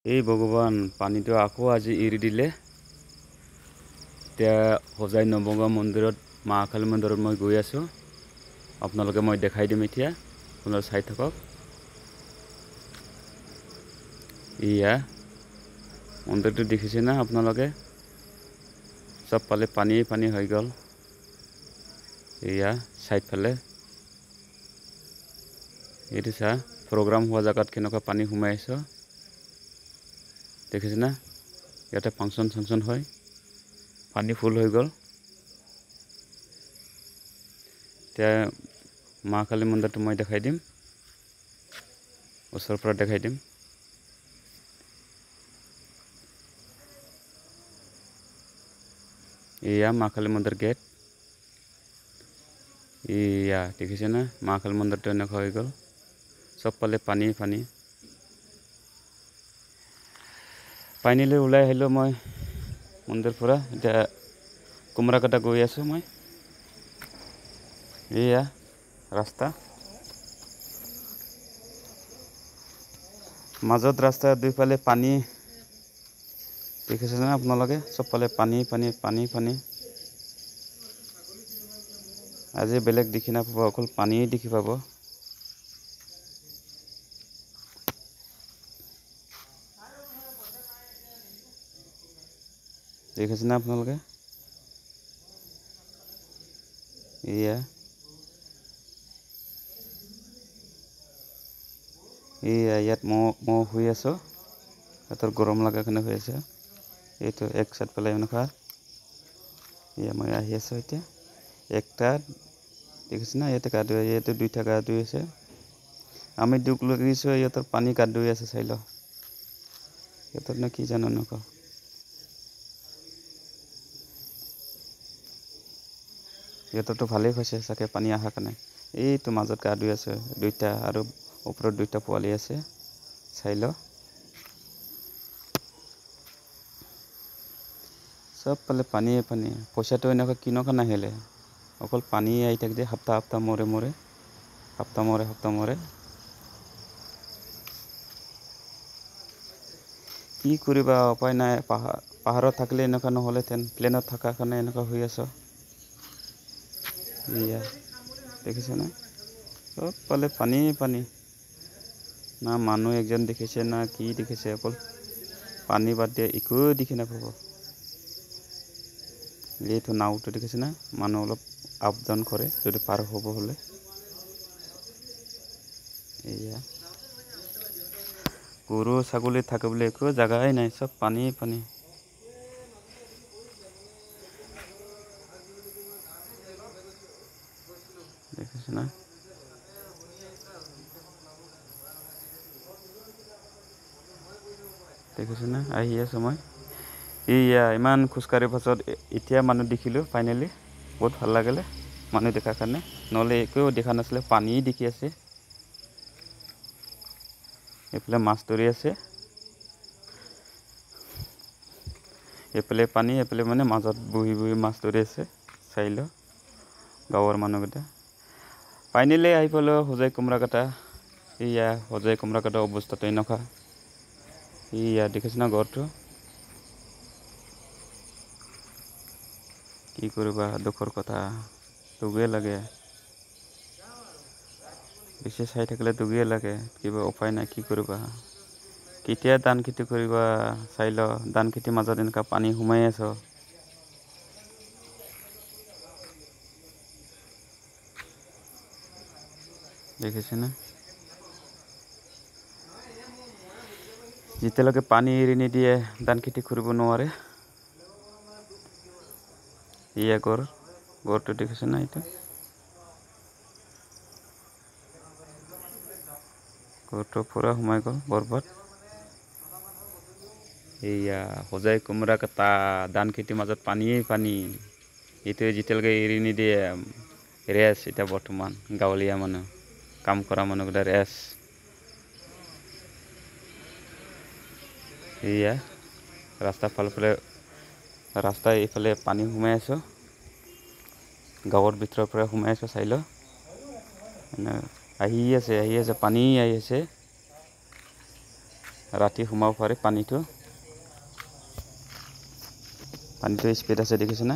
এই ভগৱান পানীটো আকৌ আজি এৰি দিলে। এতিয়া হোজাই নৱগ্ৰহ মন্দিৰত মা কালী মন্দিৰত মই গৈ আছোঁ। আপোনালোকে মই দেখাই দিম এতিয়া, আপোনালোকে চাই থাকক। এয়া মন্দিৰটো দেখিছে না আপোনালোকে? চবফালে পানী পানী হৈ গ'ল। এয়া চাইডফালে এইটো চা, প্ৰগ্ৰাম হোৱা জেগাত কেনেকুৱা পানী সোমাই আছে দেখিছে না? ইয়াতে ফাংচন চাংচন হয়, পানী ফুল হৈ গ'ল। এতিয়া মা কালী মন্দিৰটো মই দেখাই দিম, ওচৰৰ পৰা দেখাই দিম। এয়া মা কালী মন্দিৰ গেট। এয়া দেখিছে না, মা কালী মন্দিৰটো এনেকুৱা হৈ গ'ল। চবফালে পানী পানী। পানীলৈ ওলাই আহিলোঁ মই মন্দিৰৰ পৰা। এতিয়া কুমৰাকাটা গৈ আছোঁ মই। এয়া ৰাস্তা, মাজত ৰাস্তাৰ দুইফালে পানী। দেখিছে না আপোনালোকে? চবফালে পানী পানী পানী পানী। আজি বেলেগ দেখি নাপাব, অকল পানীয়ে দেখি পাব। দেখিছে না আপোনালোকে? এয়া ইয়াত মহ শুই আছোঁ। সিহঁতৰ গৰম লগা কাৰণে হৈ আছে। এইটো এক চাইড পেলাই এনেকুৱা। এয়া মই আহি আছোঁ এতিয়া। একটা দেখিছে না, ইয়াতে গা ধুই, ইয়াতে দুইটা গা ধুই আছে। আমি দুখ লাগিছোঁ, ইহঁতৰ পানী গা ধুই আছে, চাই ল। সিহঁতৰ নে কি জানো নকওঁ। সিহঁতৰতো ভালেই হৈছে চাগে পানী অহাৰ কাৰণে। এইটো মাজত গা ধুই আছে দুইটা, আৰু ওপৰত দুইটা পোৱালি আছে, চাই ল। চবফালে পানীয়ে পানী। পইচাটো এনেকুৱা কিনকা নাহিলে, অকল পানী আহি থাকে যে সপ্তাহ সপ্তাহ মূৰে মূৰে, সপ্তাহ মূৰে। কি কৰিবা, উপায় নাই। পাহাৰত থাকিলে এনেকুৱা নহ'লেহেঁতেন, প্লেনত থকাৰ কাৰণে এনেকুৱা হৈ আছে। এয়া দেখিছে না, চবফালে পানী পানী। না মানুহ একজন দেখিছে না কি দেখিছে, অকল পানী বাদ দিয়ে একো দেখি নাপাব। এইটো নাওটো দেখিছে না, মানুহ অলপ আপ ডাউন কৰে যদি পাৰ হ'ব হ'লে। এয়া গৰু ছাগলী থাকিবলৈ একো জেগাই নাই, চব পানী পানী। দেখিছে না? দেখিছে না? আহি আছোঁ মই। এয়া ইমান খোজকাঢ়িৰ পাছত এতিয়া মানুহ দেখিলোঁ ফাইনেলি। বহুত ভাল লাগিলে মানুহ দেখাৰ কাৰণে, নহ'লে একো দেখা নাছিলে, পানী দেখি আছে। এইফালে মাছ ধৰি আছে, এইফালে পানী, এইফালে মানে মাজত বহি বহি মাছ ধৰি আছে, চাই ল গাঁৱৰ মানুহকেইটা। ফাইনেলি আহি পালোঁ হোজাই কুমৰাকাটা। এয়া হোজাই কুমৰাকাটাৰ অৱস্থাটো এনেকুৱা। এয়া দেখিছে না ঘৰটো? কি কৰিবা, দুখৰ কথা, দুখেই লাগে। বেছি চাই থাকিলে দুখেই লাগে, কিবা উপায় নাই, কি কৰিবা। কেতিয়া ধান খেতি কৰিবা চাই ল, ধান খেতিৰ মাজত এনেকুৱা পানী সোমাই আছ। দেখিছে না? যেতিয়ালৈকে পানী এৰি নিদিয়ে ধান খেতি কৰিব নোৱাৰে। এয়া ঘৰটো দেখিছে না? এইটো ঘৰটো পূৰা সোমাই গ'ল বৰবাদ। এয়া হোজাই কুমৰাকাটা, ধান খেতিৰ মাজত পানীয়েই পানী। এইটোৱে যেতিয়ালৈকে এৰি নিদিয়ে ৰেষ্ট, এতিয়া বৰ্তমান গাঁৱলীয়া মানুহ, কাম কৰা মানুহকেইটা ৰেষ্ট। এয়া ৰাস্তাৰ ফালে ৰাস্তা এইফালে পানী সোমাই আছোঁ, গাঁৱৰ ভিতৰৰ পৰা সোমাই আছোঁ, চাই ল। আহি আছে পানী আহি আছে। ৰাতি সোমাব পাৰে পানীটো স্পীড আছে দেখিছেনে